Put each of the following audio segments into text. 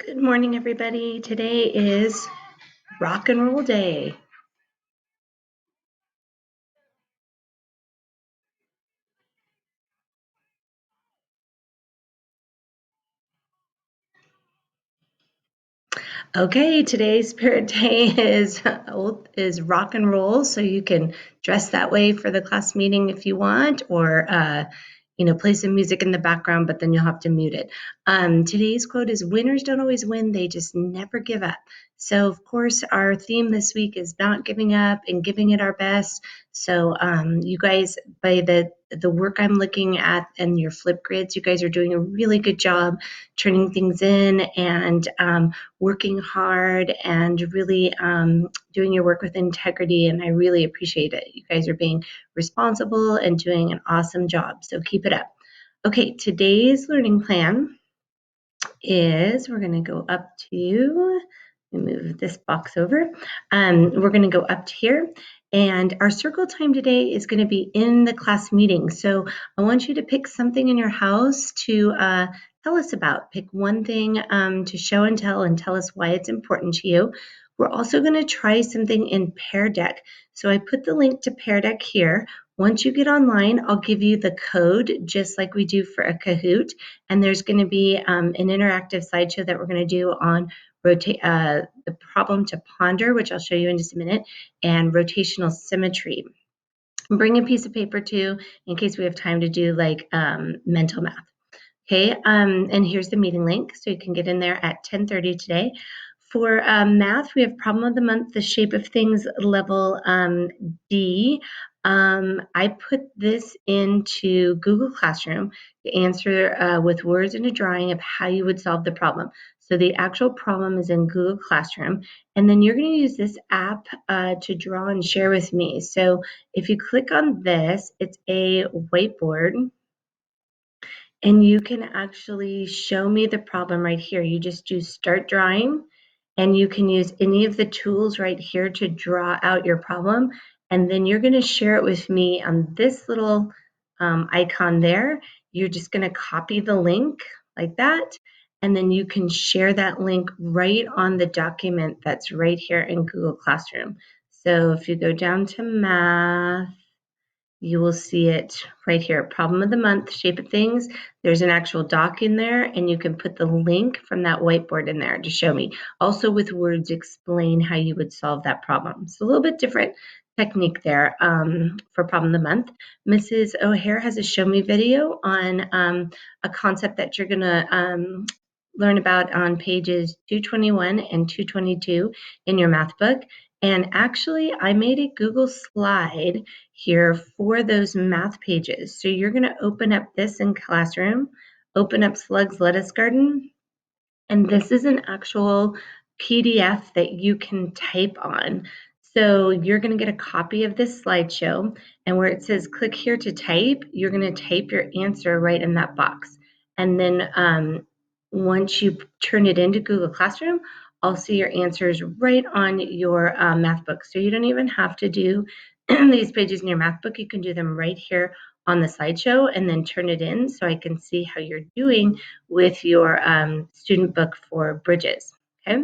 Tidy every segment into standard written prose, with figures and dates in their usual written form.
Good morning, everybody. Today is Rock and Roll Day. Okay, today's Spirit Day is rock and roll, so you can dress that way for the class meeting if you want, or play some music in the background, but then you'll have to mute it. Today's quote is "Winners don't always win; they just never give up." So, of course, our theme this week is not giving up and giving it our best. So, you guys, by the work I'm looking at and your flip grids, you guys are doing a really good job turning things in and working hard and really doing your work with integrity. And I really appreciate it. You guys are being responsible and doing an awesome job. So keep it up. Okay, today's learning plan is we're going to go up to, let me move this box over. We're going to go up to here. And our circle time today is going to be in the class meeting. So I want you to pick something in your house to tell us about. Pick one thing to show and tell us why it's important to you. We're also going to try something in Pear Deck. So I put the link to Pear Deck here. Once you get online, I'll give you the code just like we do for a Kahoot. And there's going to be an interactive slideshow that we're going to do on the problem to ponder, which I'll show you in just a minute, and rotational symmetry. Bring a piece of paper too, in case we have time to do like mental math. Okay, and here's the meeting link, so you can get in there at 10:30 today. For math, we have problem of the month, the shape of things, level D. I put this into Google Classroom to answer with words and a drawing of how you would solve the problem. So the actual problem is in Google Classroom, and then you're going to use this app to draw and share with me. So if you click on this, it's a whiteboard. And you can actually show me the problem right here. You just do start drawing, and you can use any of the tools right here to draw out your problem. And then you're going to share it with me on this little icon there. You're just going to copy the link like that. And then you can share that link right on the document that's right here in Google Classroom. So if you go down to math, you will see it right here, problem of the month, shape of things. There's an actual doc in there, and you can put the link from that whiteboard in there to show me. Also with words, explain how you would solve that problem. It's a little bit different technique there for problem of the month. Mrs. O'Hare has a show me video on a concept that you're gonna learn about on pages 221 and 222 in your math book. And actually, I made a Google slide here for those math pages. So you're going to open up this in Classroom, open up Slug's Lettuce Garden, and this is an actual PDF that you can type on. So you're going to get a copy of this slideshow, and where it says click here to type, you're going to type your answer right in that box. And then once you turn it into Google Classroom, I'll see your answers right on your math book. So you don't even have to do these pages in your math book. You can do them right here on the slideshow and then turn it in so I can see how you're doing with your student book for Bridges. Okay.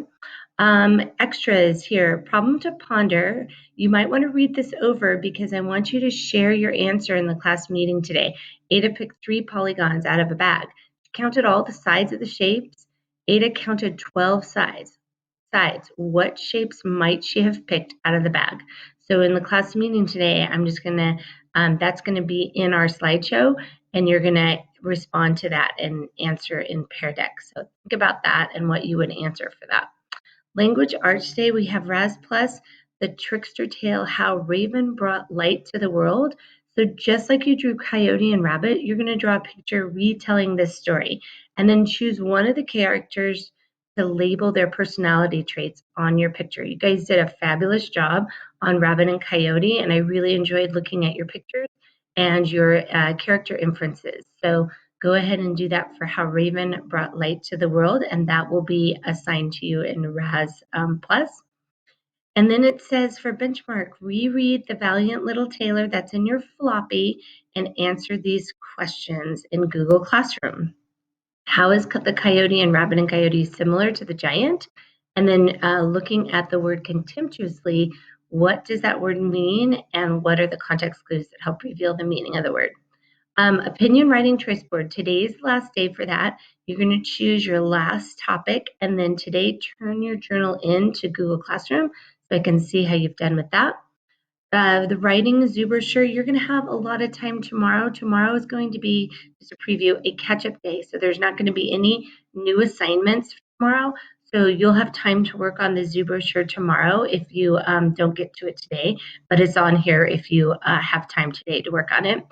Extras here, problem to ponder. You might want to read this over because I want you to share your answer in the class meeting today. Ada picked 3 polygons out of a bag. She counted all the sides of the shapes. Ada counted 12 sides. What shapes might she have picked out of the bag? So in the class meeting today, I'm just gonna, that's gonna be in our slideshow, and you're gonna respond to that and answer in Pear Deck. So think about that and what you would answer for that. Language Arts Day, we have Raz Plus, the trickster tale, how Raven brought light to the world. So just like you drew Coyote and Rabbit, you're going to draw a picture retelling this story, and then choose one of the characters to label their personality traits on your picture. You guys did a fabulous job on Rabbit and Coyote, and I really enjoyed looking at your pictures and your character inferences. So go ahead and do that for how Raven brought light to the world, and that will be assigned to you in Raz Plus. And then it says for benchmark, reread The Valiant Little Tailor that's in your floppy and answer these questions in Google Classroom. How is the coyote and rabbit and coyote similar to the giant? And then looking at the word contemptuously, what does that word mean and what are the context clues that help reveal the meaning of the word? Opinion writing choice board. Today's the last day for that. You're going to choose your last topic and then today turn your journal into Google Classroom so I can see how you've done with that. The writing Zubersure, you're going to have a lot of time tomorrow. Tomorrow is going to be, just a preview, a catch-up day. So there's not going to be any new assignments tomorrow. So you'll have time to work on the Zubersure tomorrow if you don't get to it today, but it's on here if you have time today to work on it.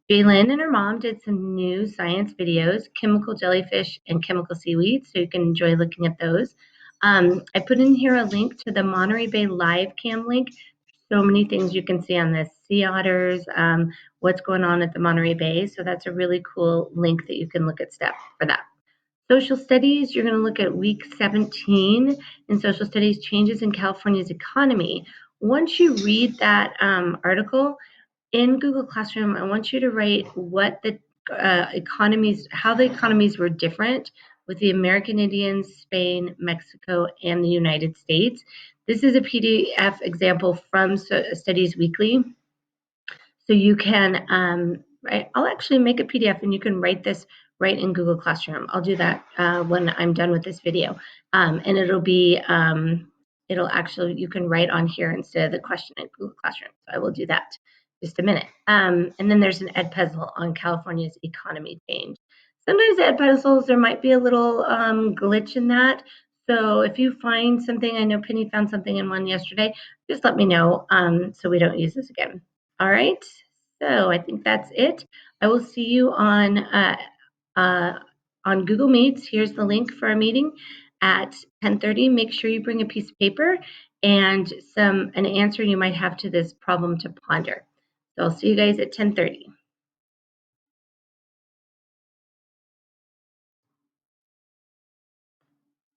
Jaylin and her mom did some new science videos, chemical jellyfish and chemical seaweed, so you can enjoy looking at those. I put in here a link to the Monterey Bay live cam link. So many things you can see on this, sea otters, what's going on at the Monterey Bay. So that's a really cool link that you can look at stuff for that. Social studies, you're going to look at week 17 in social studies, changes in California's economy. Once you read that article, in Google Classroom, I want you to write what the how the economies were different with the American Indians, Spain, Mexico, and the United States. This is a PDF example from Studies Weekly. So you can, I'll actually make a PDF and you can write this right in Google Classroom. I'll do that when I'm done with this video. And it'll be, it'll actually, you can write on here instead of the question in Google Classroom. So I will do that just a minute. And then there's an ed puzzle on California's economy change. Sometimes ed puzzles, there might be a little glitch in that. So if you find something, I know Penny found something in one yesterday, just let me know so we don't use this again. All right, so I think that's it. I will see you on Google Meets. Here's the link for our meeting at 10:30. Make sure you bring a piece of paper and an answer you might have to this problem to ponder. So I'll see you guys at 10:30.